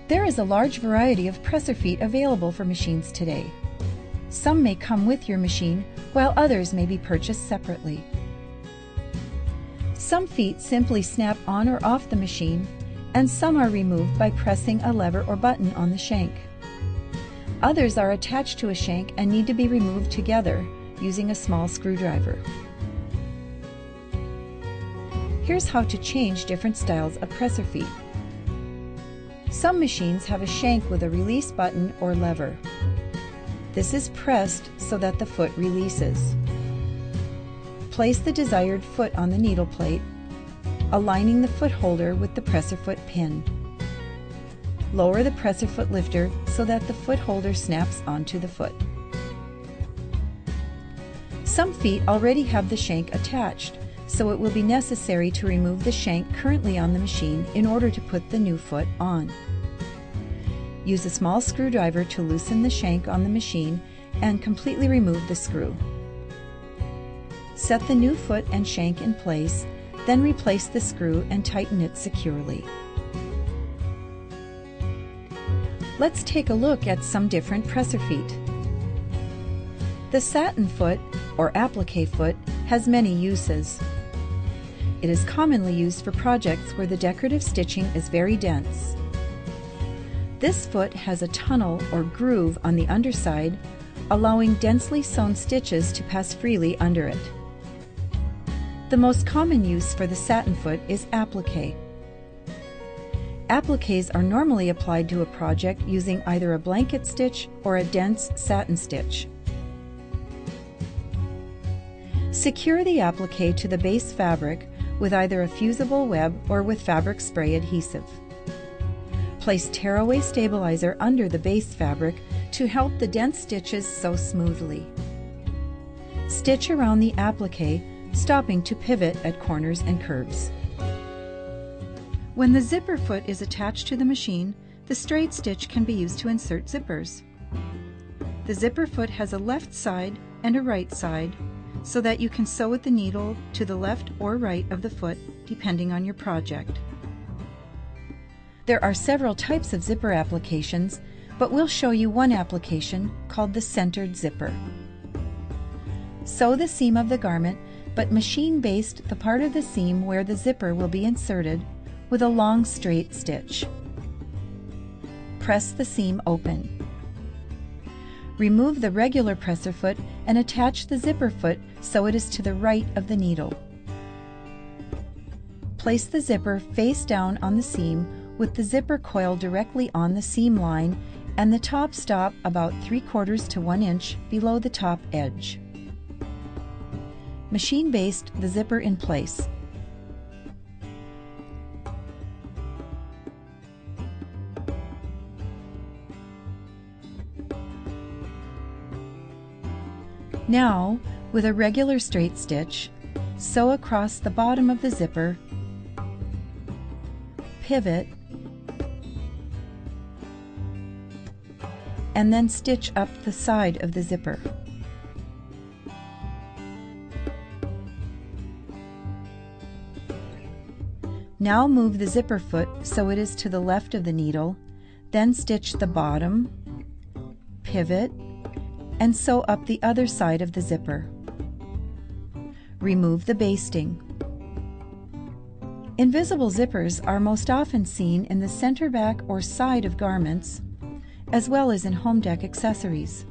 There is a large variety of presser feet available for machines today. Some may come with your machine, while others may be purchased separately. Some feet simply snap on or off the machine, and some are removed by pressing a lever or button on the shank. Others are attached to a shank and need to be removed together using a small screwdriver. Here's how to change different styles of presser feet. Some machines have a shank with a release button or lever. This is pressed so that the foot releases. Place the desired foot on the needle plate, aligning the foot holder with the presser foot pin. Lower the presser foot lifter so that the foot holder snaps onto the foot. Some feet already have the shank attached, so it will be necessary to remove the shank currently on the machine in order to put the new foot on. Use a small screwdriver to loosen the shank on the machine and completely remove the screw. Set the new foot and shank in place, then replace the screw and tighten it securely. Let's take a look at some different presser feet. The satin foot, or applique foot, has many uses. It is commonly used for projects where the decorative stitching is very dense. This foot has a tunnel or groove on the underside, allowing densely sewn stitches to pass freely under it. The most common use for the satin foot is applique. Appliques are normally applied to a project using either a blanket stitch or a dense satin stitch. Secure the applique to the base fabric with either a fusible web or with fabric spray adhesive. Place tearaway stabilizer under the base fabric to help the dense stitches sew smoothly. Stitch around the applique, stopping to pivot at corners and curves. When the zipper foot is attached to the machine, the straight stitch can be used to insert zippers. The zipper foot has a left side and a right side, so that you can sew with the needle to the left or right of the foot, depending on your project. There are several types of zipper applications, but we'll show you one application called the centered zipper. Sew the seam of the garment, but machine baste the part of the seam where the zipper will be inserted with a long straight stitch. Press the seam open. Remove the regular presser foot and attach the zipper foot so it is to the right of the needle. Place the zipper face down on the seam with the zipper coil directly on the seam line and the top stop about 3/4 to 1 inch below the top edge. Machine baste the zipper in place. Now, with a regular straight stitch, sew across the bottom of the zipper, pivot, and then stitch up the side of the zipper. Now move the zipper foot so it is to the left of the needle, then stitch the bottom, pivot, and sew up the other side of the zipper. Remove the basting. Invisible zippers are most often seen in the center back or side of garments, as well as in home deck accessories.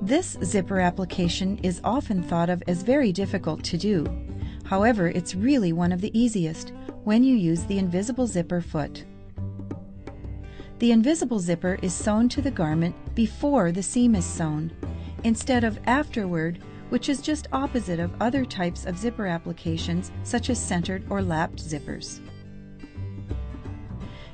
This zipper application is often thought of as very difficult to do. However, it's really one of the easiest when you use the invisible zipper foot. The invisible zipper is sewn to the garment before the seam is sewn, instead of afterward, which is just opposite of other types of zipper applications such as centered or lapped zippers.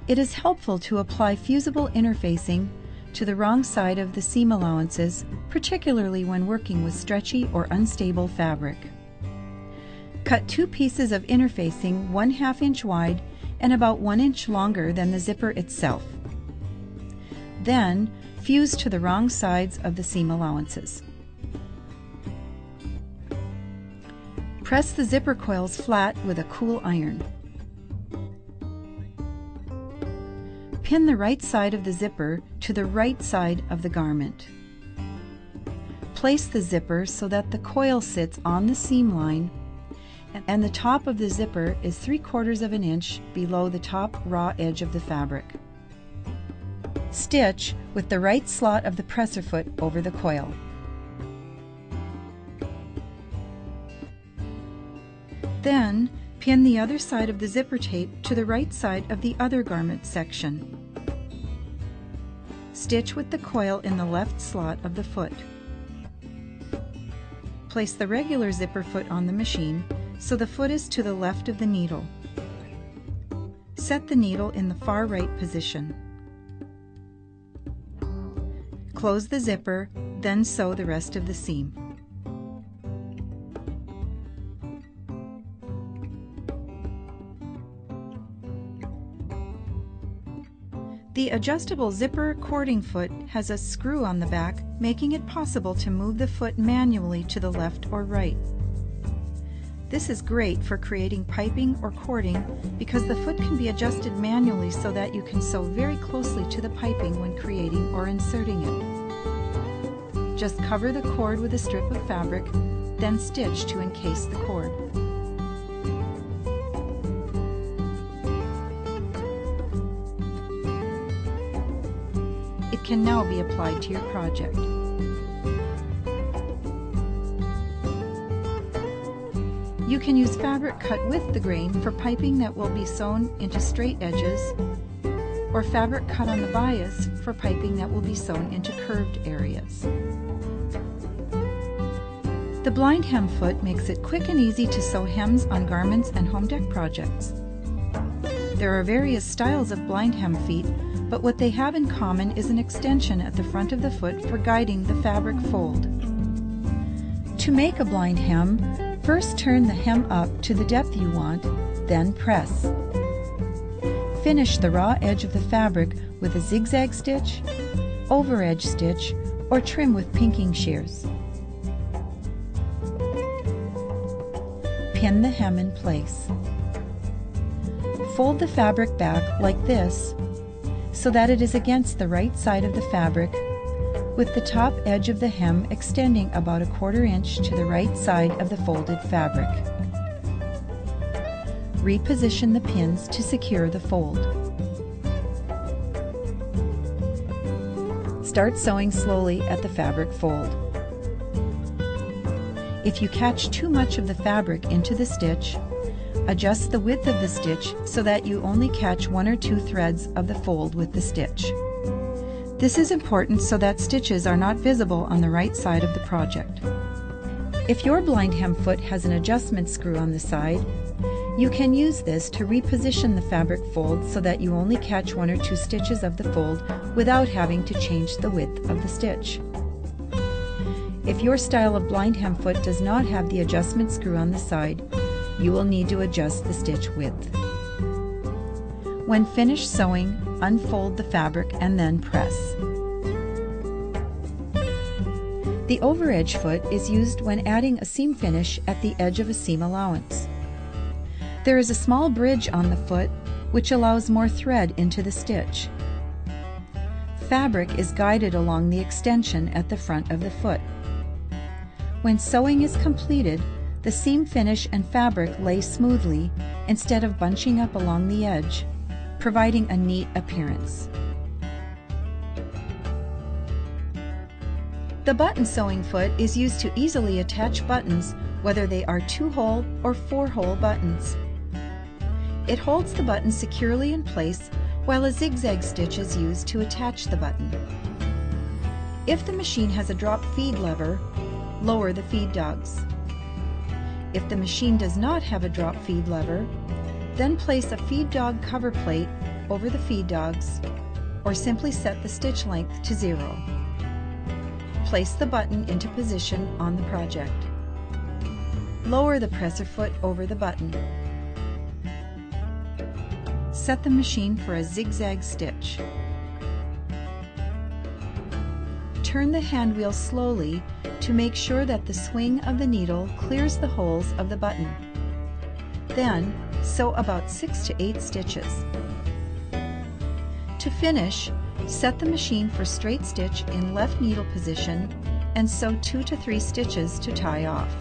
It is helpful to apply fusible interfacing to the wrong side of the seam allowances, particularly when working with stretchy or unstable fabric. Cut 2 pieces of interfacing 1/2 inch wide and about 1 inch longer than the zipper itself. Then, fuse to the wrong sides of the seam allowances. Press the zipper coils flat with a cool iron. pin the right side of the zipper to the right side of the garment. Place the zipper so that the coil sits on the seam line and the top of the zipper is 3/4 of an inch below the top raw edge of the fabric. Stitch with the right slot of the presser foot over the coil. Then, pin the other side of the zipper tape to the right side of the other garment section. Stitch with the coil in the left slot of the foot. Place the regular zipper foot on the machine so the foot is to the left of the needle. Set the needle in the far right position. Close the zipper, then sew the rest of the seam. The adjustable zipper cording foot has a screw on the back, making it possible to move the foot manually to the left or right. This is great for creating piping or cording because the foot can be adjusted manually so that you can sew very closely to the piping when creating or inserting it. Just cover the cord with a strip of fabric, then stitch to encase the cord. It can now be applied to your project. You can use fabric cut with the grain for piping that will be sewn into straight edges, or fabric cut on the bias for piping that will be sewn into curved areas. The blind hem foot makes it quick and easy to sew hems on garments and home dec projects. There are various styles of blind hem feet, but what they have in common is an extension at the front of the foot for guiding the fabric fold. To make a blind hem, first turn the hem up to the depth you want, then press. Finish the raw edge of the fabric with a zigzag stitch, over edge stitch, or trim with pinking shears. Pin the hem in place. Fold the fabric back like this so that it is against the right side of the fabric, with the top edge of the hem extending about 1/4 inch to the right side of the folded fabric. Reposition the pins to secure the fold. Start sewing slowly at the fabric fold. If you catch too much of the fabric into the stitch, adjust the width of the stitch so that you only catch 1 or 2 threads of the fold with the stitch. This is important so that stitches are not visible on the right side of the project. If your blind hem foot has an adjustment screw on the side, you can use this to reposition the fabric fold so that you only catch 1 or 2 stitches of the fold without having to change the width of the stitch. If your style of blind hem foot does not have the adjustment screw on the side, you will need to adjust the stitch width. When finished sewing, unfold the fabric and then press. The overedge foot is used when adding a seam finish at the edge of a seam allowance. There is a small bridge on the foot which allows more thread into the stitch. Fabric is guided along the extension at the front of the foot. When sewing is completed, the seam finish and fabric lay smoothly instead of bunching up along the edge, providing a neat appearance. The button sewing foot is used to easily attach buttons, whether they are 2-hole or 4-hole buttons. It holds the button securely in place while a zigzag stitch is used to attach the button. If the machine has a drop feed lever, lower the feed dogs. If the machine does not have a drop feed lever, then place a feed dog cover plate over the feed dogs, or simply set the stitch length to 0. Place the button into position on the project. Lower the presser foot over the button. Set the machine for a zigzag stitch. Turn the hand wheel slowly to make sure that the swing of the needle clears the holes of the button. Then, sew about 6 to 8 stitches. To finish, set the machine for straight stitch in left needle position and sew 2 to 3 stitches to tie off.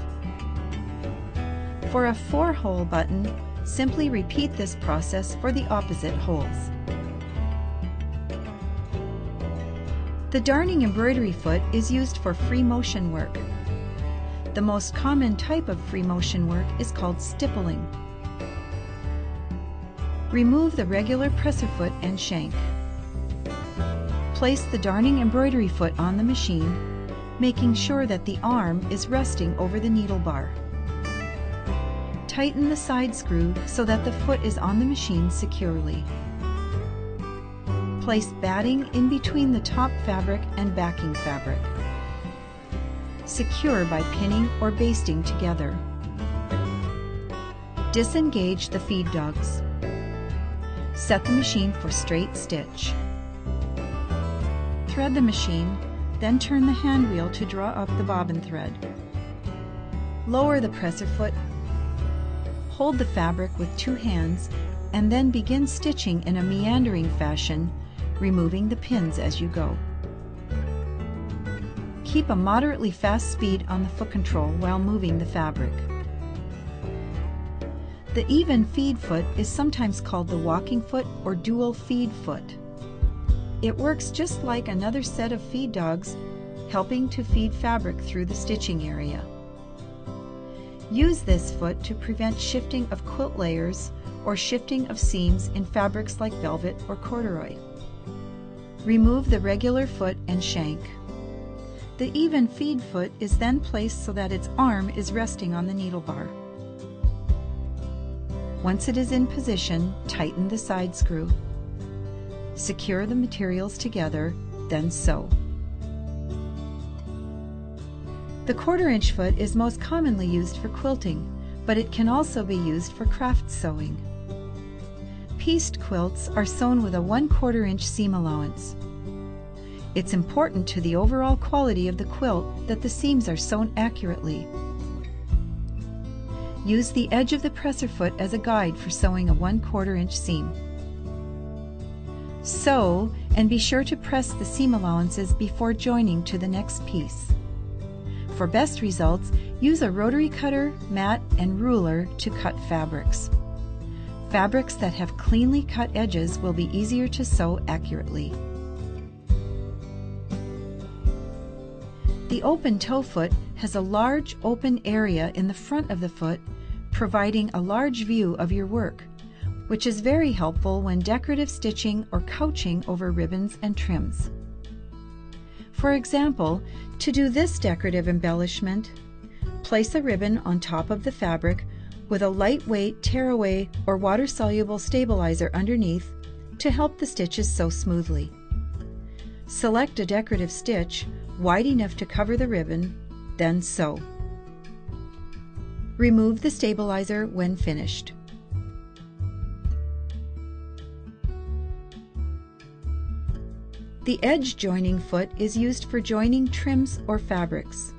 For a 4-hole button, simply repeat this process for the opposite holes. The darning embroidery foot is used for free motion work. The most common type of free motion work is called stippling. Remove the regular presser foot and shank. Place the darning embroidery foot on the machine, making sure that the arm is resting over the needle bar. Tighten the side screw so that the foot is on the machine securely. Place batting in between the top fabric and backing fabric. Secure by pinning or basting together. Disengage the feed dogs. Set the machine for straight stitch. Thread the machine, then turn the hand wheel to draw up the bobbin thread. Lower the presser foot. Hold the fabric with 2 hands and then begin stitching in a meandering fashion, removing the pins as you go. Keep a moderately fast speed on the foot control while moving the fabric. The even feed foot is sometimes called the walking foot or dual feed foot. It works just like another set of feed dogs, helping to feed fabric through the stitching area. Use this foot to prevent shifting of quilt layers or shifting of seams in fabrics like velvet or corduroy. Remove the regular foot and shank. The even feed foot is then placed so that its arm is resting on the needle bar. Once it is in position, tighten the side screw. Secure the materials together, then sew. The 1/4-inch foot is most commonly used for quilting, but it can also be used for craft sewing. Pieced quilts are sewn with a 1/4-inch seam allowance. It's important to the overall quality of the quilt that the seams are sewn accurately. Use the edge of the presser foot as a guide for sewing a 1/4-inch seam. Sew and be sure to press the seam allowances before joining to the next piece. For best results, use a rotary cutter, mat, and ruler to cut fabrics. Fabrics that have cleanly cut edges will be easier to sew accurately. The open toe foot has a large open area in the front of the foot, providing a large view of your work, which is very helpful when decorative stitching or couching over ribbons and trims. For example, to do this decorative embellishment, place a ribbon on top of the fabric with a lightweight tearaway or water-soluble stabilizer underneath to help the stitches sew smoothly. Select a decorative stitch wide enough to cover the ribbon, then sew. Remove the stabilizer when finished. The edge joining foot is used for joining trims or fabrics.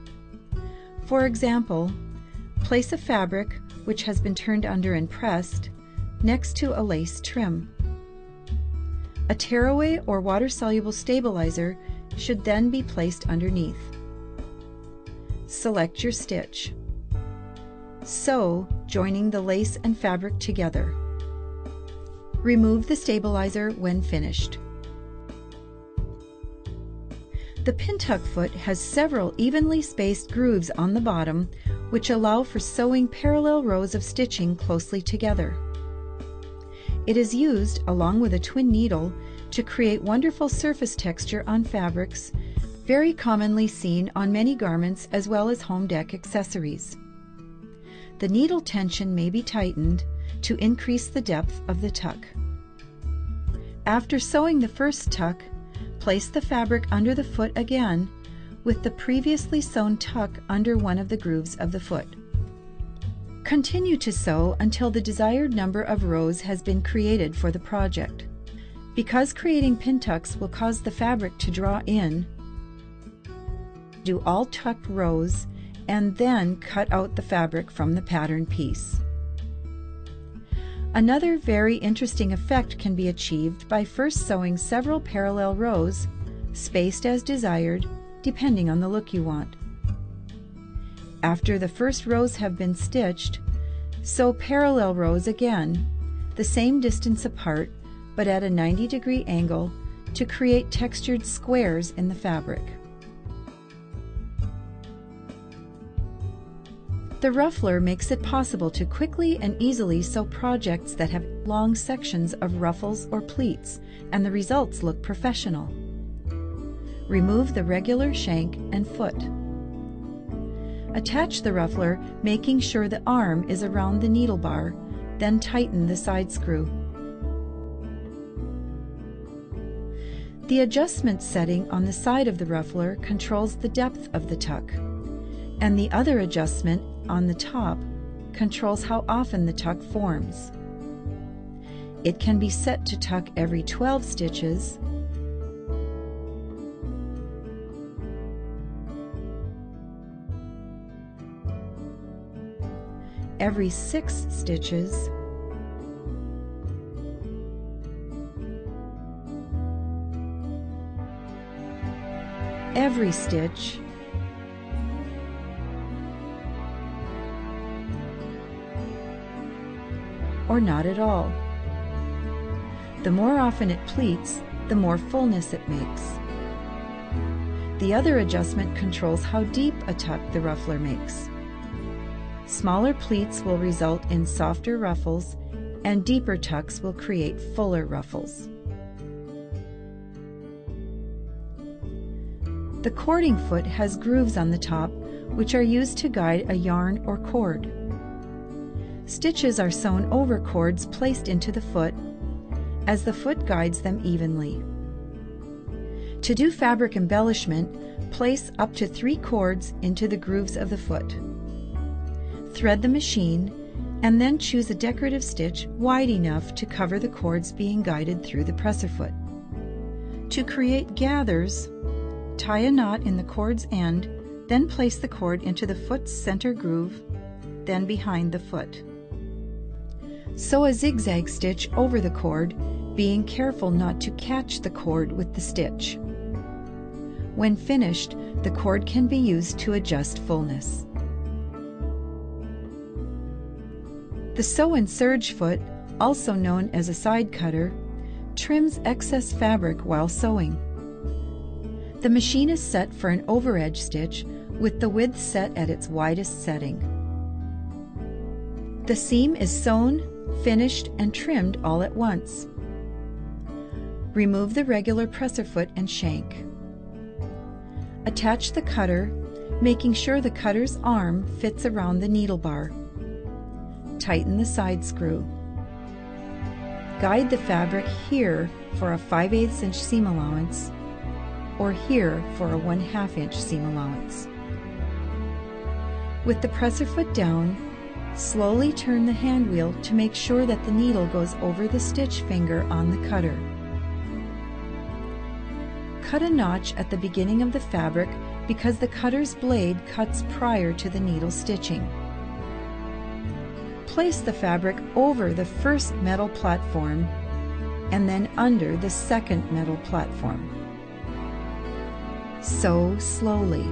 For example, place a fabric, which has been turned under and pressed, next to a lace trim. A tearaway or water-soluble stabilizer should then be placed underneath. Select your stitch. Sew, joining the lace and fabric together. Remove the stabilizer when finished. The pintuck foot has several evenly spaced grooves on the bottom, which allow for sewing parallel rows of stitching closely together. It is used, along with a twin needle, to create wonderful surface texture on fabrics, very commonly seen on many garments as well as home dec accessories. The needle tension may be tightened to increase the depth of the tuck. After sewing the first tuck, place the fabric under the foot again with the previously sewn tuck under one of the grooves of the foot. Continue to sew until the desired number of rows has been created for the project. Because creating pin tucks will cause the fabric to draw in, do all tucked rows and then cut out the fabric from the pattern piece. Another very interesting effect can be achieved by first sewing several parallel rows, spaced as desired, depending on the look you want. After the first rows have been stitched, sew parallel rows again, the same distance apart but at a 90-degree angle, to create textured squares in the fabric. The ruffler makes it possible to quickly and easily sew projects that have long sections of ruffles or pleats, and the results look professional. Remove the regular shank and foot. Attach the ruffler, making sure the arm is around the needle bar, then tighten the side screw. The adjustment setting on the side of the ruffler controls the depth of the tuck, and the other adjustment on the top controls how often the tuck forms. It can be set to tuck every 12 stitches, every 6 stitches, every stitch, or not at all. The more often it pleats, the more fullness it makes. The other adjustment controls how deep a tuck the ruffler makes. Smaller pleats will result in softer ruffles, and deeper tucks will create fuller ruffles. The cording foot has grooves on the top, which are used to guide a yarn or cord. Stitches are sewn over cords placed into the foot, as the foot guides them evenly. To do fabric embellishment, place up to 3 cords into the grooves of the foot. Thread the machine, and then choose a decorative stitch wide enough to cover the cords being guided through the presser foot. To create gathers, tie a knot in the cord's end, then place the cord into the foot's center groove, then behind the foot. Sew a zigzag stitch over the cord, being careful not to catch the cord with the stitch. When finished, the cord can be used to adjust fullness. The sew and serge foot, also known as a side cutter, trims excess fabric while sewing. The machine is set for an overedge stitch with the width set at its widest setting. The seam is sewn, finished, and trimmed all at once. Remove the regular presser foot and shank. Attach the cutter, making sure the cutter's arm fits around the needle bar. Tighten the side screw. Guide the fabric here for a 5/8 inch seam allowance, or here for a 1/2 inch seam allowance. With the presser foot down, slowly turn the hand wheel to make sure that the needle goes over the stitch finger on the cutter. Cut a notch at the beginning of the fabric because the cutter's blade cuts prior to the needle stitching. Place the fabric over the first metal platform and then under the second metal platform. Sew slowly.